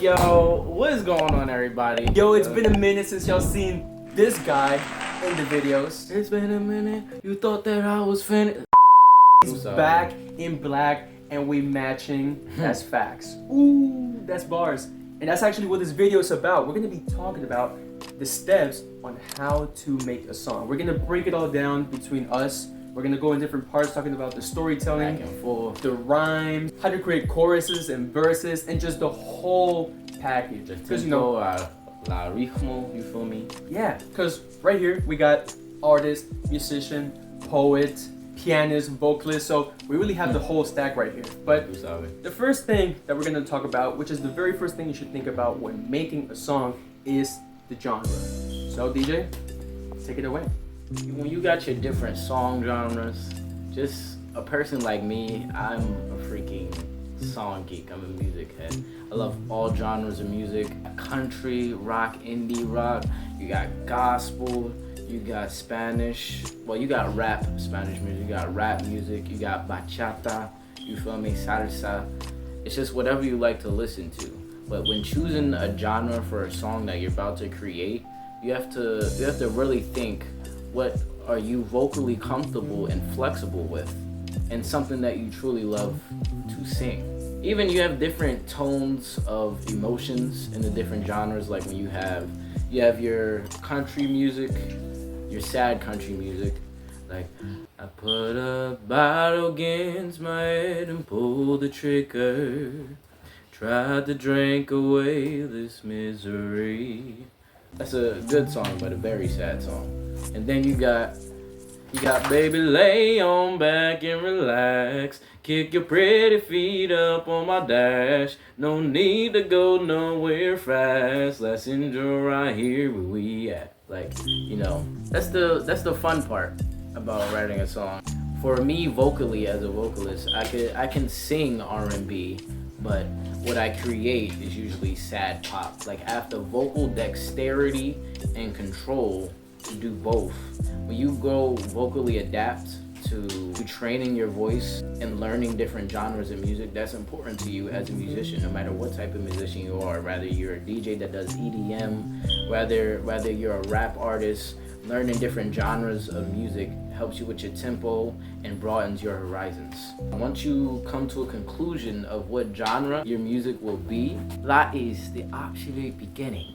Yo, what is going on, everybody? Yo, it's been a minute since y'all seen this guy in the videos. It's been a minute. You thought that I was finished. He's back in black and we matching. That's facts. Ooh, that's bars. And that's actually what this video is about. We're gonna be talking about the steps on how to make a song. We're gonna break it all down between us. We're gonna go in different parts talking about the storytelling, Back and forth. the rhymes, how to create choruses and verses, and just the whole package. Because you know, la Rythmn, you feel me? Yeah, because right here we got artist, musician, poet, pianist, vocalist, so we really have the whole stack right here. But the first thing that we're gonna talk about, which is the very first thing you should think about when making a song, is the genre. So DJ, take it away. When you got your different song genres, just a person like me, I'm a freaking song geek. I'm a music head. I love all genres of music. Country, rock, indie rock. You got gospel. You got Spanish. Well, you got rap, Spanish music. You got rap music. You got bachata. You feel me? Salsa. It's just whatever you like to listen to. But when choosing a genre for a song that you're about to create, you have to really think, what are you vocally comfortable and flexible with, and something that you truly love to sing. Even you have different tones of emotions in the different genres, like when you have your country music, your sad country music, like I put a bottle against my head and pulled the trigger, tried to drink away this misery. That's a good song, but a very sad song. And then you got baby, lay on back and relax. Kick your pretty feet up on my dash. No need to go nowhere fast. Let's enjoy right here where we at. Like, you know, that's the fun part about writing a song. For me, vocally, as a vocalist, I can sing R&B, but what I create is usually sad pop. Like, I have the vocal dexterity and control to do both. When you go vocally adapt to training your voice and learning different genres of music, that's important to you as a musician, no matter what type of musician you are. Whether you're a DJ that does EDM, whether you're a rap artist, learning different genres of music helps you with your tempo and broadens your horizons. Once you come to a conclusion of what genre your music will be, that is the absolute beginning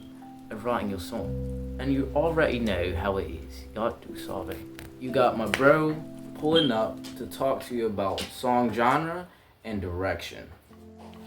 of writing your song. And you already know how it is. Y'all do sorry. You got my bro pulling up to talk to you about song genre and direction.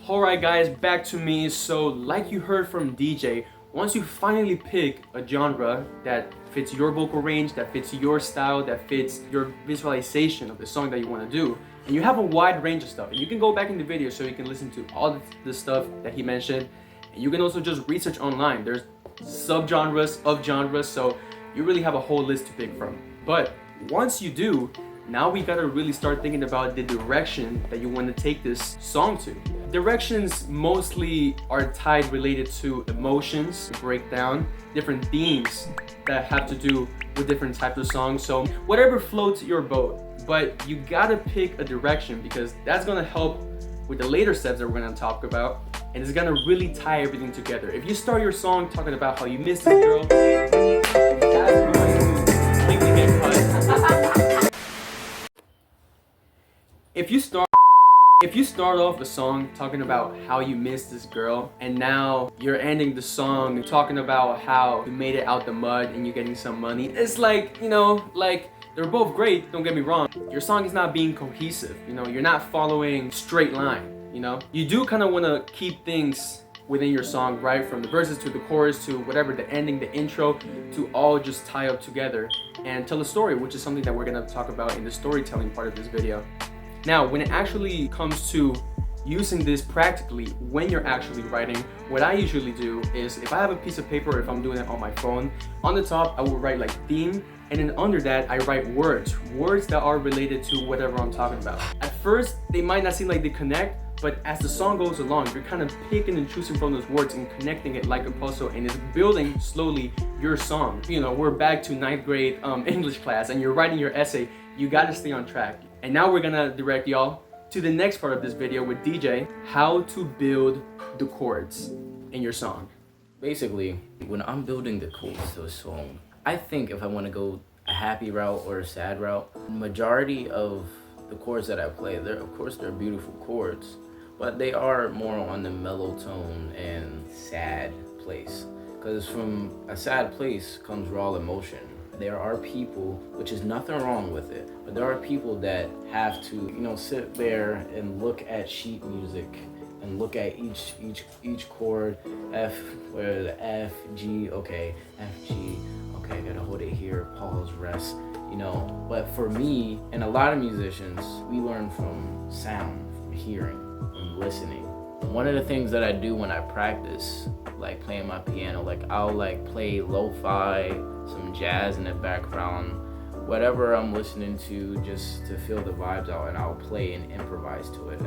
Alright guys, back to me. So like you heard from DJ, once you finally pick a genre that fits your vocal range, that fits your style, that fits your visualization of the song that you want to do, and you have a wide range of stuff, and you can go back in the video so you can listen to all the stuff that he mentioned, and you can also just research online. There's subgenres of genres, so you really have a whole list to pick from. But once you do, now we gotta really start thinking about the direction that you want to take this song to. Directions mostly are tied related to emotions, breakdown, different themes that have to do with different types of songs. So whatever floats your boat, but you gotta pick a direction because that's gonna help with the later steps that we're gonna talk about, and it's gonna really tie everything together. If you start your song talking about how you miss this girl, that's going to completely get cut. If you start off a song talking about how you miss this girl, and now you're ending the song talking about how you made it out the mud and you're getting some money, it's like, you know, like, they're both great, don't get me wrong. Your song is not being cohesive, you know, you're not following straight line, you know? You do kind of want to keep things within your song, right? From the verses to the chorus to whatever, the ending, the intro, to all just tie up together and tell a story, which is something that we're going to talk about in the storytelling part of this video. Now, when it actually comes to using this practically when you're actually writing, what I usually do is, if I have a piece of paper, or if I'm doing it on my phone, on the top I will write like theme, and then under that I write words that are related to whatever I'm talking about. At first they might not seem like they connect, but as the song goes along, you're kind of picking and choosing from those words and connecting it like a puzzle, and it's building slowly your song. You know, we're back to 9th grade English class and you're writing your essay, you gotta stay on track. And now we're gonna direct y'all to the next part of this video with DJ, how to build the chords. in your song? Basically, when I'm building the chords to a song, I think if I want to go a happy route or a sad route, majority of the chords that I play, of course they're beautiful chords, but they are more on the mellow tone and sad place. Because from a sad place comes raw emotion. There are people, which is nothing wrong with it, but there are people that have to, sit there and look at sheet music and look at each chord, F, where the F, G, okay, F, G, okay, I gotta hold it here, pause, rest, But for me, and a lot of musicians, we learn from sound, from hearing, from listening. One of the things that I do when I practice, like playing my piano, like I'll play lo-fi, some jazz in the background, whatever I'm listening to, just to feel the vibes out, and I'll play and improvise to it.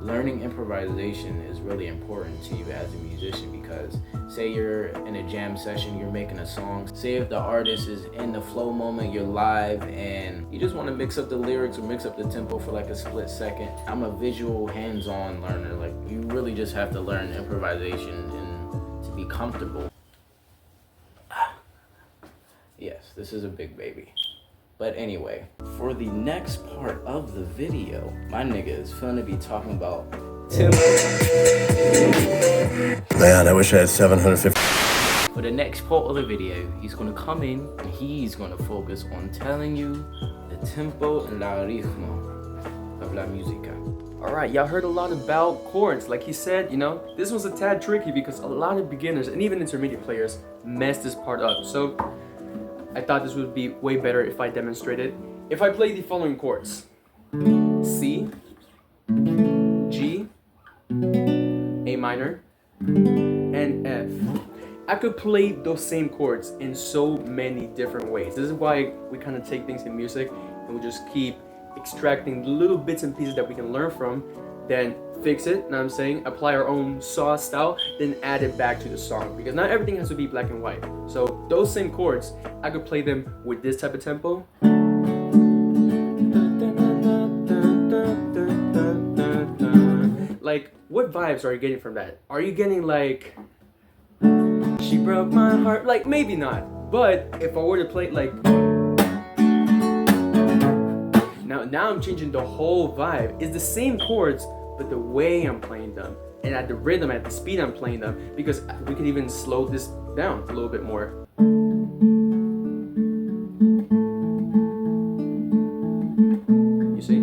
Learning improvisation is really important to you as a musician, because say you're in a jam session, you're making a song, say if the artist is in the flow moment, you're live and you just want to mix up the lyrics or mix up the tempo for like a split second. I'm a visual hands-on learner. Like, you really just have to learn improvisation and to be comfortable. Yes, this is a big baby. But anyway, for the next part of the video, my nigga is gonna be talking about tempo. Man, I wish I had 750. For the next part of the video, he's gonna come in and he's gonna focus on telling you the tempo and la ritmo of la música. Alright, y'all heard a lot about chords. Like he said, this was a tad tricky because a lot of beginners and even intermediate players mess this part up. So I thought this would be way better if I demonstrated. If I play the following chords: C, G, A minor, and F. I could play those same chords in so many different ways. This is why we kind of take things in music and we just keep extracting little bits and pieces that we can learn from, then fix it, know what I'm saying? Apply our own sauce style, then add it back to the song, because not everything has to be black and white. So those same chords, I could play them with this type of tempo. Like, what vibes are you getting from that? Are you getting like, she broke my heart? Like, maybe not. But if I were to play like, now I'm changing the whole vibe. It's the same chords, but the way I'm playing them, and at the rhythm, at the speed I'm playing them, because we could even slow this down a little bit more. You see?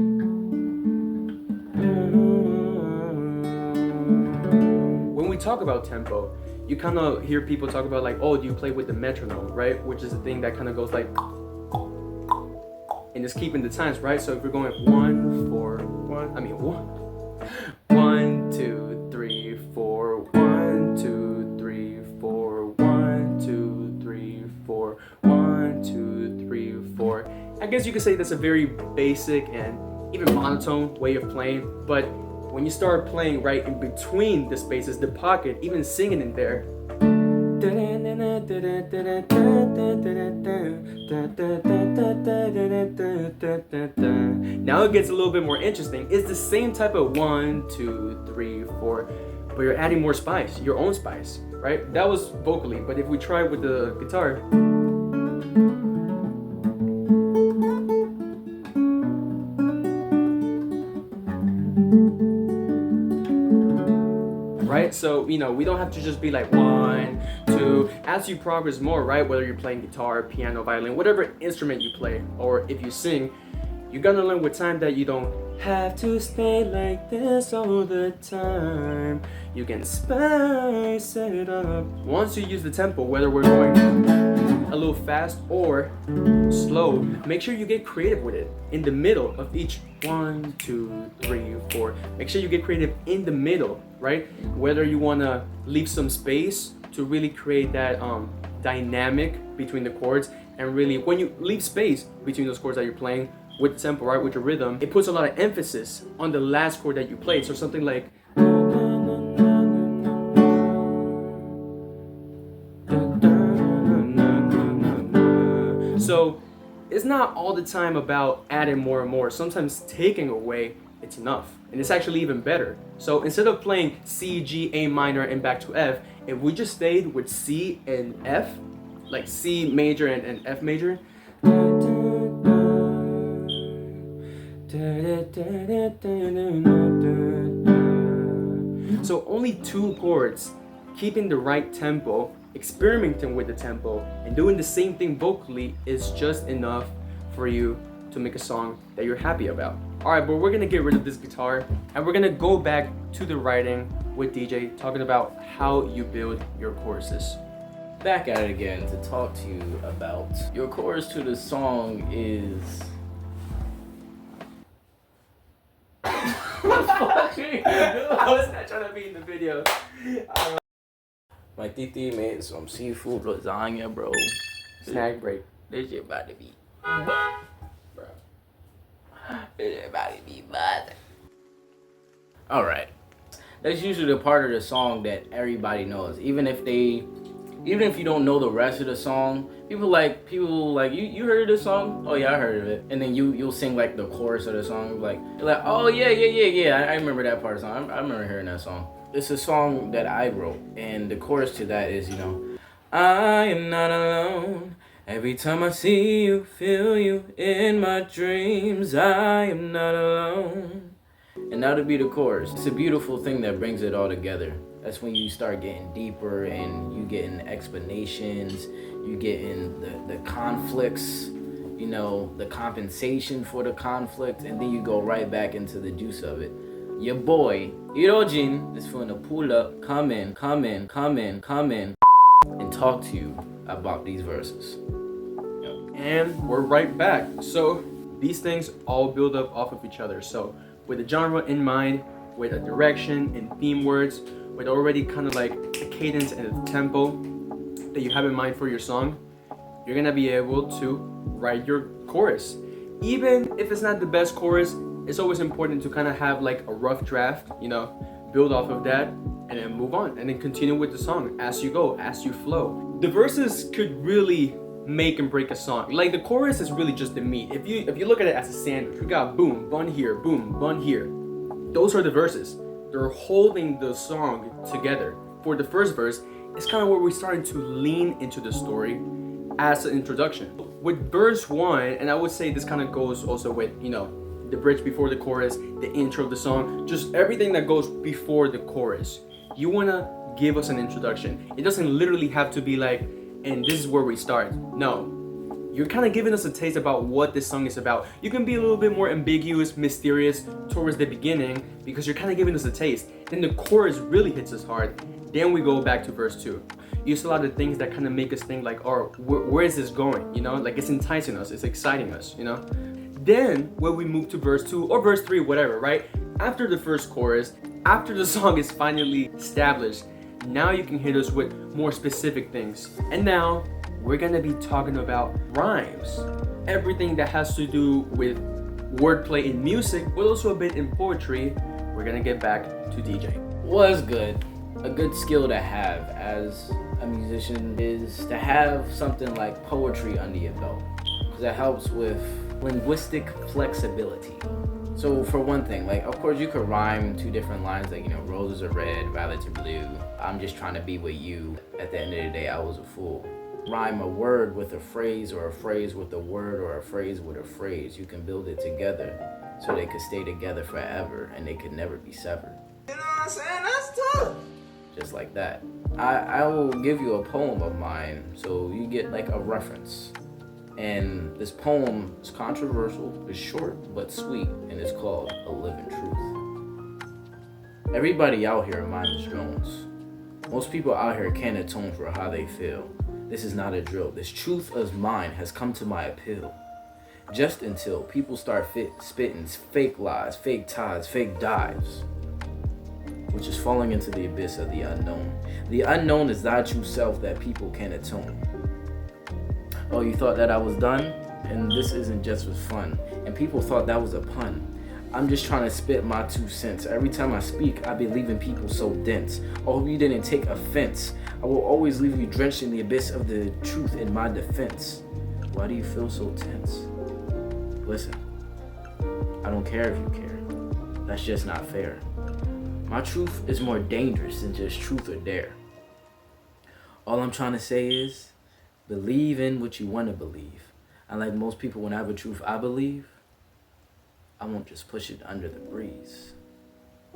When we talk about tempo, you kind of hear people talk about like, oh, do you play with the metronome, right? Which is the thing that kind of goes like, and just keeping the times, right? So if we're going 1, 4, 1, I mean 1, 2, 3, 4, 1, 2, 3, 4, 1, 2, 3, 4, 1, 2, 3, 4. I guess you could say that's a very basic and even monotone way of playing, but when you start playing right in between the spaces, the pocket, even singing in there, now it gets a little bit more interesting. It's the same type of 1, 2, 3, 4, but you're adding more spice, your own spice, right? That was vocally, but if we try with the guitar, right? So, we don't have to just be like 1, 2. As you progress more, right? Whether you're playing guitar, piano, violin, whatever instrument you play, or if you sing, you gotta learn with time that you don't have to stay like this all the time. You can spice it up. Once you use the tempo, whether we're going a little fast or slow, make sure you get creative with it. In the middle of each 1, 2, 3, 4. Make sure you get creative in the middle, right? Whether you wanna leave some space to really create that dynamic between the chords, and really when you leave space between those chords that you're playing with the tempo, right, with your rhythm, it puts a lot of emphasis on the last chord that you played. So something like so it's not all the time about adding more and more. Sometimes taking away it's enough. And it's actually even better. So instead of playing C, G, A minor, and back to F, if we just stayed with C and F, like C major and F major, so only 2 chords, keeping the right tempo, experimenting with the tempo, and doing the same thing vocally is just enough for you to make a song that you're happy about. Alright, but we're gonna get rid of this guitar and we're gonna go back to the writing with DJ, talking about how you build your choruses. Back at it again to talk to you about your chorus to the song is. I was not trying to be in the video. My titi made some seafood lasagna, bro. Snack break. This shit about to be, bro. This shit about to be bad. All right, that's usually the part of the song that everybody knows, even if you don't know the rest of the song. People like you heard of this song? Oh yeah, I heard of it. And then you'll sing like the chorus of the song, you're like, oh yeah. I remember that part of the song. I remember hearing that song. It's a song that I wrote, and the chorus to that is, I am not alone. Every time I see you, feel you in my dreams. I am not alone. And that'll be the chorus. It's a beautiful thing that brings it all together. That's when you start getting deeper and you getting explanations, you getting the conflicts, the compensation for the conflict, and then you go right back into the juice of it. Your boy, Hirojin, is finna pull up, come in, and talk to you about these verses. And we're right back. So these things all build up off of each other. So with a genre in mind, with a direction and theme words, with already kind of like a cadence and a tempo that you have in mind for your song, you're gonna be able to write your chorus. Even if it's not the best chorus, it's always important to kind of have like a rough draft, build off of that, and then move on, and then continue with the song as you go, as you flow. The verses could really make and break a song. Like the chorus is really just the meat. If you look at it as a sandwich, we got boom, bun here, boom, bun here. Those are the verses. They're holding the song together. For the first verse, it's kind of where we're starting to lean into the story as an introduction. With verse 1, and I would say this kind of goes also with, the bridge before the chorus, the intro of the song, just everything that goes before the chorus. You want to give us an introduction. It doesn't literally have to be like, and this is where we start. No. You're kind of giving us a taste about what this song is about. You can be a little bit more ambiguous, mysterious towards the beginning because you're kind of giving us a taste. Then the chorus really hits us hard. Then we go back to verse 2. You see a lot of things that kind of make us think like, oh, where is this going? Like it's enticing us, it's exciting us, Then when we move to verse 2 or verse 3, whatever, right? After the first chorus, after the song is finally established, now you can hit us with more specific things. And now we're gonna be talking about rhymes. Everything that has to do with wordplay in music, but also a bit in poetry. We're gonna get back to DJ. Was good. A good skill to have as a musician is to have something like poetry under your belt, because it helps with linguistic flexibility. So for one thing, of course you could rhyme 2 different lines, roses are red, violets are blue, I'm just trying to be with you, at the end of the day I was a fool. Rhyme a word with a phrase, or a phrase with a word, or a phrase with a phrase. You can build it together so they could stay together forever and they could never be severed. You know what I'm saying? That's tough. Just like that. I will give you a poem of mine so you get a reference. And this poem is controversial, it's short but sweet, and it's called A Living Truth. Everybody out here are mindless drones. Most people out here can't atone for how they feel. This is not a drill. This truth of mine has come to my appeal. Just until people start spitting fake lies, fake ties, fake dives, which is falling into the abyss of the unknown. The unknown is thy true self that people can't atone. Oh, you thought that I was done? And this isn't just for fun. And people thought that was a pun. I'm just trying to spit my 2 cents. Every time I speak, I be leaving people so dense. Oh, you didn't take offense. I will always leave you drenched in the abyss of the truth in my defense. Why do you feel so tense? Listen, I don't care if you care. That's just not fair. My truth is more dangerous than just truth or dare. All I'm trying to say is, believe in what you want to believe. And like most people, when I have a truth I believe, I won't just push it under the breeze.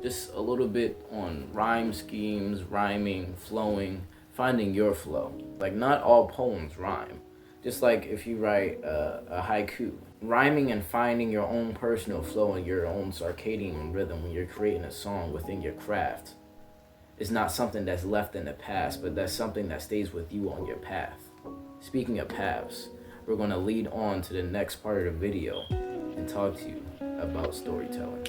Just a little bit on rhyme schemes, rhyming, flowing, finding your flow. Like not all poems rhyme. Just like if you write a haiku, rhyming and finding your own personal flow and your own circadian rhythm when you're creating a song within your craft is not something that's left in the past, but that's something that stays with you on your path. Speaking of paths, we're going to lead on to the next part of the video and talk to you about storytelling.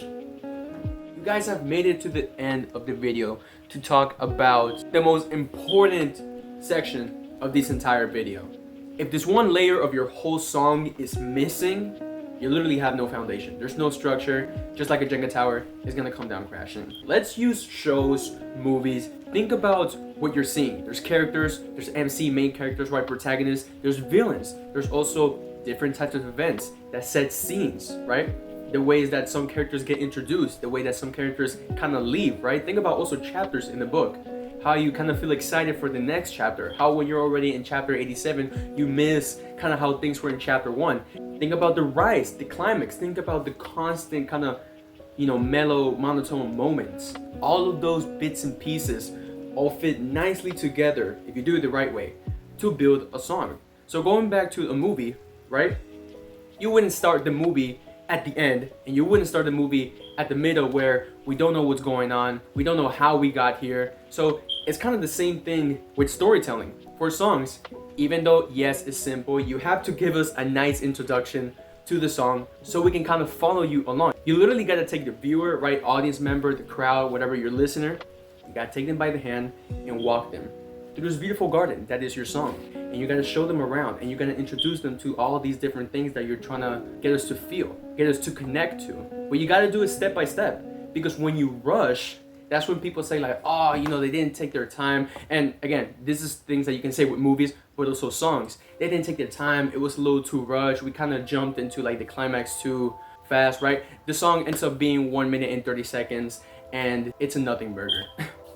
You guys have made it to the end of the video to talk about the most important section of this entire video. If this one layer of your whole song is missing, you literally have no foundation. There's no structure. Just like a Jenga tower, it's gonna come down crashing. Let's use shows, movies. Think about what you're seeing. There's characters, there's MC, main characters, right, protagonists, there's villains. There's also different types of events that set scenes, right? The ways that some characters get introduced, the way that some characters kind of leave, right? Think about also chapters in the book. How you kind of feel excited for the next chapter. How when you're already in chapter 87, you miss kind of how things were in chapter 1. Think about the rise, the climax. Think about the constant kind of, mellow, monotone moments. All of those bits and pieces all fit nicely together if you do it the right way to build a song. So going back to a movie, right? You wouldn't start the movie at the end, and you wouldn't start the movie at the middle where we don't know what's going on, we don't know how we got here. So it's kind of the same thing with storytelling. For songs, even though yes, it's simple, you have to give us a nice introduction to the song so we can kind of follow you along. You literally got to take the viewer, right, audience member, the crowd, whatever, your listener, you got to take them by the hand and walk them through this beautiful garden that is your song. And you got to show them around, and you got to introduce them to all of these different things that you're trying to get us to feel, get us to connect to. But you got to do it step by step, because when you rush, that's when people say like, oh, they didn't take their time. And again, this is things that you can say with movies, but also songs. They didn't take their time. It was a little too rushed. We kind of jumped into like the climax too fast, right? The song ends up being 1 minute and 30 seconds, and it's a nothing burger.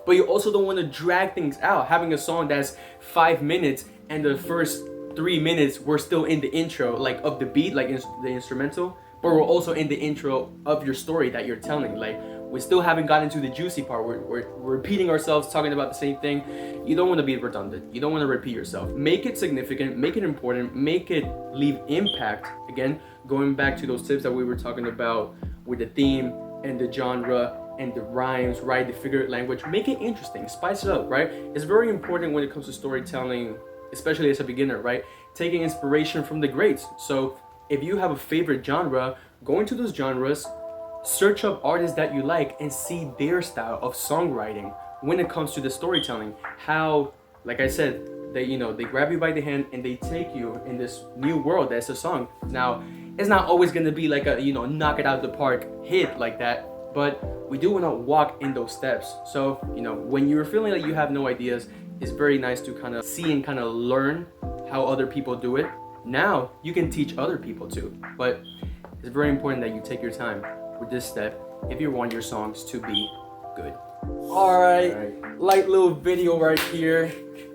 But you also don't want to drag things out. Having a song that's 5 minutes and the first 3 minutes we're still in the intro, like of the beat, like the instrumental, but we're also in the intro of your story that you're telling. Like we still haven't gotten to the juicy part. We're repeating ourselves, talking about the same thing. You don't want to be redundant. You don't want to repeat yourself. Make it significant, make it important, make it leave impact. Again, going back to those tips that we were talking about with the theme and the genre and the rhymes, right? The figurative language. Make it interesting, spice it up, right? It's very important when it comes to storytelling, especially as a beginner, right? Taking inspiration from the greats. So if you have a favorite genre, go into those genres, search up artists that you like and see their style of songwriting when it comes to the storytelling. How, like I said, they grab you by the hand and they take you in this new world that's a song. Now, it's not always gonna be like a, knock it out the park hit like that, but we do wanna walk in those steps. So, when you're feeling like you have no ideas, it's very nice to kind of see and kind of learn how other people do it. Now you can teach other people too, but it's very important that you take your time with this step if you want your songs to be good. All right, light little video right here,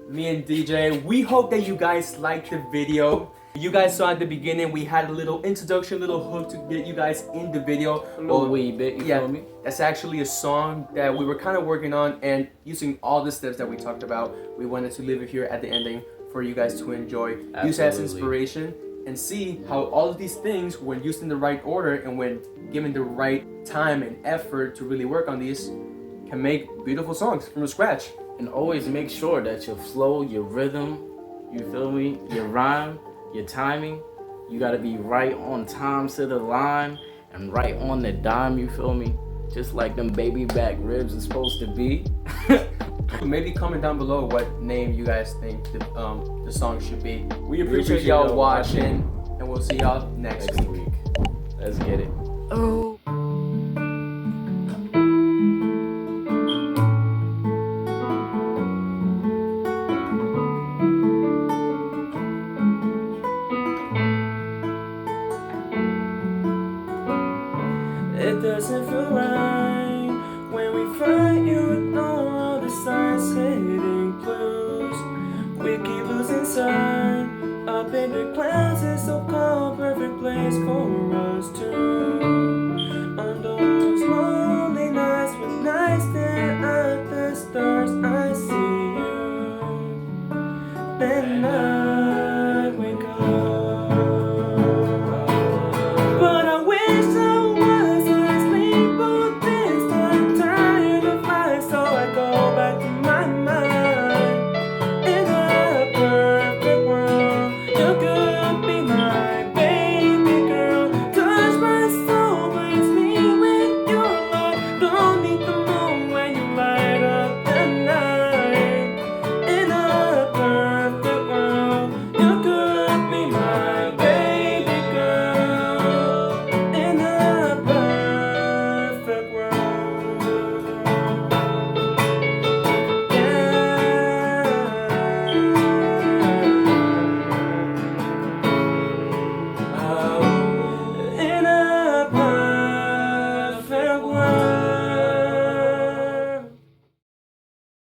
me and DJ. We hope that you guys liked the video. You guys saw at the beginning we had a little introduction, little hook to get you guys in the video. A little wee bit, you feel me? That's actually a song that we were kind of working on, and using all the steps that we talked about, we wanted to leave it here at the ending for you guys to enjoy. Absolutely. Use as inspiration and see how all of these things, when used in the right order and when given the right time and effort to really work on these, can make beautiful songs from scratch. And always make sure that your flow, your rhythm, you feel me, your rhyme, your timing, you gotta be right on time to the line and right on the dime, you feel me? Just like them baby back ribs is supposed to be. Maybe comment down below what name you guys think the song should be. We appreciate y'all watching, and we'll see y'all next week. Let's get it. Oh. It doesn't feel right. favorite class is so-called perfect place for us two. On those lonely nights when I stare at the stars, I see you. Then I